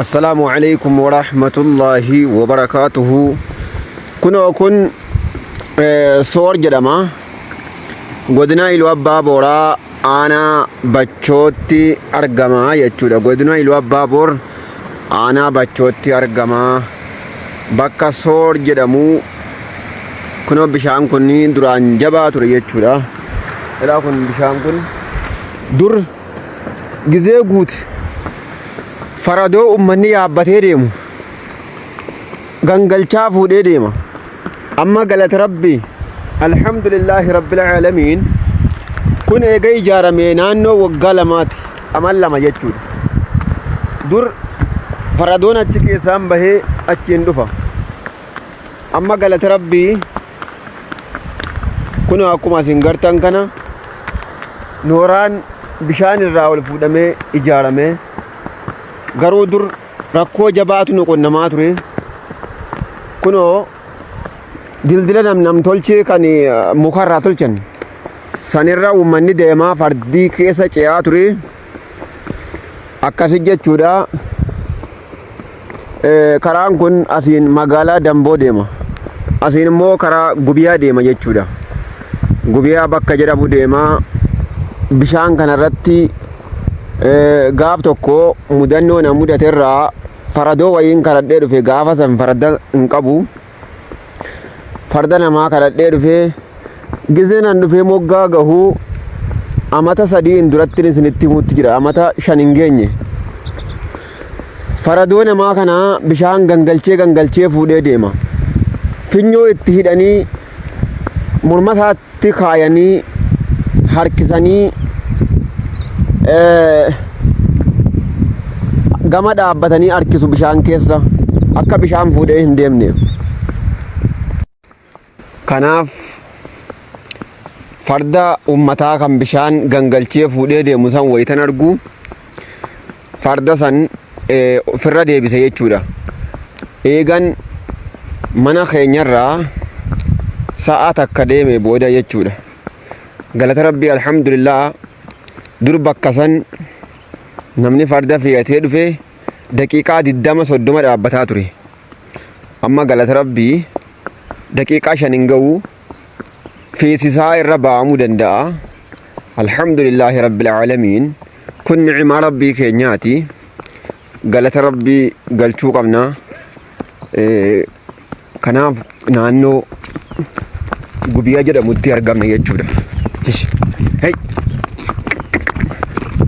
السلام عليكم ورحمة الله وبركاته. كن صور جدما godina iluu abbaa booraa aanaa bachootti argama jechuudha. Godina iluu abbaa boor aanaa bachootti argama bakka soor jedhamu. Kunoo bishaan kun duraan jabaa ture jechuudha. Ilaa kun bishaan kun dur gizee guute faradoo ummanni yaabbatee deemu gangalchaa fuudhee deema. Amma galata rabbi alhamdulillahi rabbil aalamiin kun eega ijaaramee naannoo waggaa lamaati amal lama jechuudha. Dur faradoon achi keessaan bahee achiin dhufa. Amma galata rabbii kun akkuma isin gartan kana nooraan bishaan irraa ol fuudhamee ijaaramee. Garuu dur rakkoo jabaatu nu qonnamaa ture. Kunoo dildila nam tolchee kan mukarraa tolchan sanirra uummanni deemaa fardii keessa ce'aa ture. Akkasi jechuudha. Karaan kun asiin magaalaa Damboo deema, asiin immoo karaa Gubiyaa deema jechuudha. Gubiyaa bakka jedhamu deema. Bishaan kanarratti gaaf tokko mudannoo na mudaterraa faradoo wayiin kadhadhee dhufe. Gaafa san farda hin qabu, farda namaa kadhadhee dhufe. Gizeenan dhufe moggaa gahuu amata 3 duratti isinitti himutti jira, amata 5 hin geenye. Faradoo namaa kana bishaan gangalchee fuudhee deema. Finyoo itti hidhanii morma isaatti kaayanii harkisanii gama dhaabbatanii harkisu bishaan keessa akka bishaan fuudhee hin deemne. Kanaaf farda ummataa kan bishaan gangalchee fuudhee deemu san wayitan argu farda san ofirra deebise jechuudha. Eegan mana keenyarraa sa'a takka deeme booda jechuudha. Galata rabbii alhamdulillah. Dur bakka san namni farda fe'atee dhufe daqiiqaa 20-30 dhaabbataa ture. Amma galata rabbii daqiiqaa 5 hin ga'u feesisaa irra ba'amuu danda'a. Alhamdulillahi rabbil aalamiin. Kun ni'imaa rabbii keenyaati. Galata rabbii galchuu qabna. Kanaaf naannoo Gubiyaa jedhamutti argamna jechuudha. Hey.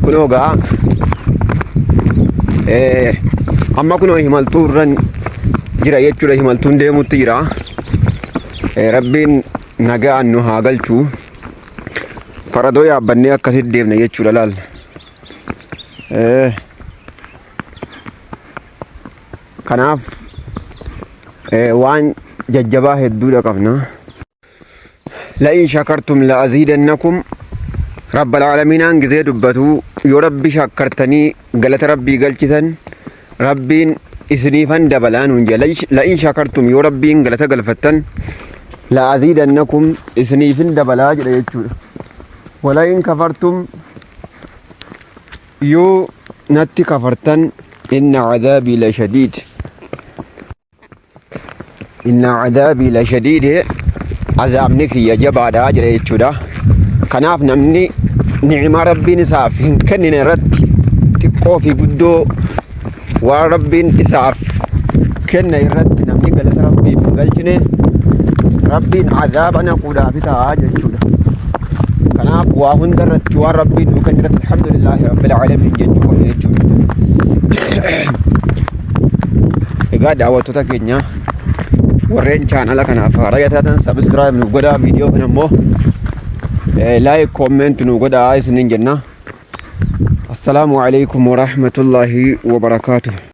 Kunoo gaa amma kunoo himaltuu irran jira jechuudha. Himaltuun deemutti jira. Rabbiin nagaan nu haa galchu. Faradoo yaabbannee akkasitti deemna jechuudha. Laal kanaaf waan jajjabaa hedduudha qabna. La'in shakartum la'aziidannakum. Rabbal aalamiinaan gizee dubbatu yoo rabbi shakkartanii galata rabbii galchitan rabbiin isiniifan dabalaa nuun jedha. La'in shakartum yoo rabbiin galata galfattan la'aziidannakum isiniifin dabalaa jedha jechuudha. Wala'in kafartum yoo natti kafartan inna cadaabii la shadiid. Inna cadaabii la shadiid, azaabni kiyya jabaadhaa jedha jechuudha. Kanaaf namni ni'imaa rabbiin isaaf hin kennine irratti xiqqoo fi guddoo waan rabbiin isaaf kenne irratti namni galata rabbiif hin galchine rabbiin azaaba naquudhaaf ta'a jechuudha. Kanaaf waa hunda irratti waan rabbiin nu kenne irratti alhamdulillahi rabbil aalamiin jechuudha. Egaa daawwattoota keenya warreen chaanala kanaaf haaraa taatan sabskiraayib nu godhaa. Viidiyoo kana immoo لايك كومنت نوغدا اسنين جنة. السلام عليكم ورحمة الله وبركاته.